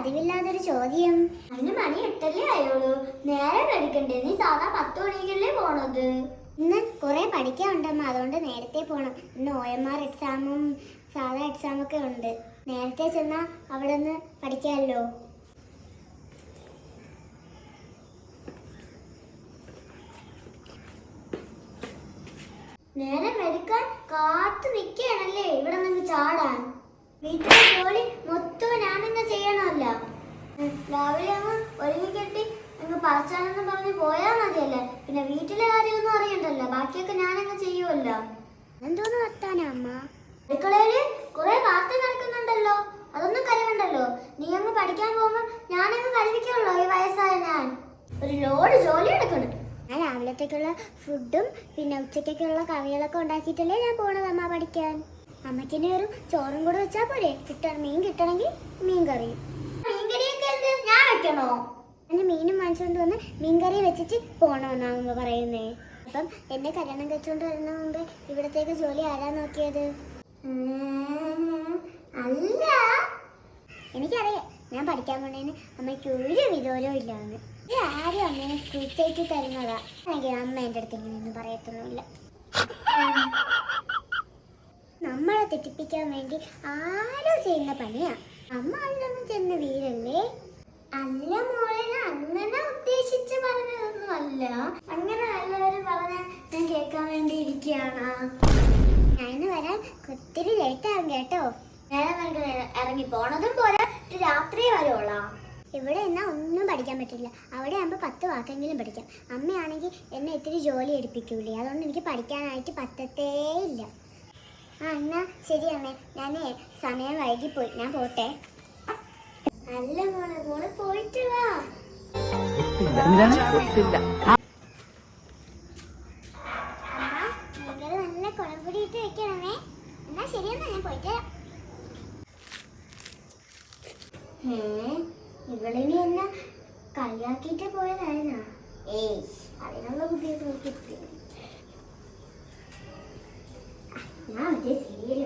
പതിവില്ലാതൊരു ചോദ്യം? അതിന് മണി 8 ആയോളൂ. നേരം എടുക്കണ്ടേ? നീ സാധാ 10 മണിക്കല്ലേ പോണത്? ഇന്ന് കുറെ പഠിക്കാനുണ്ടമ്മ, അതുകൊണ്ട് നേരത്തെ പോണം. ഇന്ന് OMR എക്സാമും സാധാ എക്സാമൊക്കെ ഉണ്ട്. നേരത്തെ ചെന്നാൽ അവിടെ നിന്ന് പഠിക്കാമല്ലോ. നേരം എടുക്കാൻ കാത്തു നിൽക്കുകയാണല്ലേ ഇവിടെ നിന്ന് ചാടാൻ. വീട്ടിലെ ജോലി മൊത്തം ഞാനിന്ന് ചെയ്യണമല്ല. രാവിലെ അങ്ങ് ഒരുങ്ങി കെട്ടി അങ്ങ് പറച്ചാനെന്ന് പറഞ്ഞ് പോയാൽ മതിയല്ലേ. പിന്നെ വീട്ടിലെ കാര്യമൊന്നും അറിയണ്ടല്ലോ, ബാക്കിയൊക്കെ ഞാനങ്ങ് ചെയ്യുമല്ലോ. എന്തോന്ന് വർത്താനാ അമ്മ? അടുക്കളയില് കുറെ വാർത്ത നടക്കുന്നുണ്ടല്ലോ, അതൊന്നും കരുവണ്ടല്ലോ. നീ അങ്ങ് പഠിക്കാൻ പോകുമ്പോ ഞാനങ്ങ് കരുവിക്കുള്ളൂ. ഈ വയസ്സായ ഞാൻ ഒരു ലോഡ് ജോലി എടുക്കണം. ഞാൻ രാവിലത്തേക്കുള്ള ഫുഡും പിന്നെ ഉച്ചയ്ക്കൊക്കെയുള്ള കറികളൊക്കെ ഉണ്ടാക്കിയിട്ടല്ലേ ഞാൻ പോണത് അമ്മ പഠിക്കാൻ. അമ്മയ്ക്കിനെ ഒരു ചോറും കൂടെ വെച്ചാൽ പോരെ? മീൻ കിട്ടണമെങ്കിൽ മീൻ കറിയും. മീൻകറിയൊക്കെ ഞാൻ വെക്കണോ? അതിന് മീനും വാങ്ങിച്ചുകൊണ്ട് വന്ന് മീൻകറി വെച്ചിട്ട് പോകണമെന്നാണ് പറയുന്നേ. അപ്പം എന്നെ കല്യാണം കഴിച്ചുകൊണ്ട് വരുന്ന മുമ്പ് ഇവിടത്തേക്ക് ജോലി ആരാ നോക്കിയത്? അല്ല, എനിക്കറിയാം ഞാൻ പഠിക്കാൻ പോണേന് അമ്മയ്ക്ക് ഒരു വിദൂരവും ഇല്ലാന്ന്. ഇത് ആരും അമ്മേനെ സ്കൂളിലേക്ക് തരുന്നതാ. അല്ലെങ്കിൽ അമ്മ എൻ്റെ അടുത്ത് ഇങ്ങനെയൊന്നും പറയത്തൊന്നുമില്ല. നമ്മളെ തെറ്റിപ്പിക്കാൻ വേണ്ടി ആരോ ചെയ്യുന്ന പണിയാ. അമ്മ അതിലൊന്നും ചെന്ന് വീരല്ലേ. അല്ല മോളെ, അങ്ങനെ ഉദ്ദേശിച്ച് പറഞ്ഞതൊന്നും അല്ല. അങ്ങനെ നല്ലവര് പറഞ്ഞ ഞാൻ കേൾക്കാൻ വേണ്ടി ഇരിക്കുകയാണ്. ഞാൻ വരാൻ ഒത്തിരി ലേറ്റ് ആകും കേട്ടോ. നേരം ഇറങ്ങി പോണതും പോലെ രാത്രി വരുവോളാ. ഇവിടെ എന്നാ ഒന്നും പഠിക്കാൻ പറ്റില്ല. അവിടെ ആകുമ്പോൾ 10 വാക്കെങ്കിലും പഠിക്കാം. അമ്മയാണെങ്കിൽ എന്നെ ഇത്തിരി ജോലി എടുപ്പിക്കൂലേ, അതുകൊണ്ട് എനിക്ക് പഠിക്കാനായിട്ട് പറ്റത്തേ ഇല്ല. എന്നാ ശരി അമ്മേ, ഞാനേ സമയം വൈകിപ്പോയി, ഞാൻ പോട്ടെ. നല്ല മോളെ, മോളെ പോയിട്ട് വാ. അമ്മ നല്ല കുളംപൊടി ഇട്ട് വെക്കണമേ. എന്നാ ശരിയെന്നാ, ഞാൻ പോയിട്ട്. ഇവളിനി എന്നാ കളിയാക്കിട്ട് പോയതായിരുന്നാ? ഏയ്, അതിനുള്ള ബുദ്ധിയൊക്കെ കിട്ടി. ഞാൻ മറ്റേ സീരിയൽ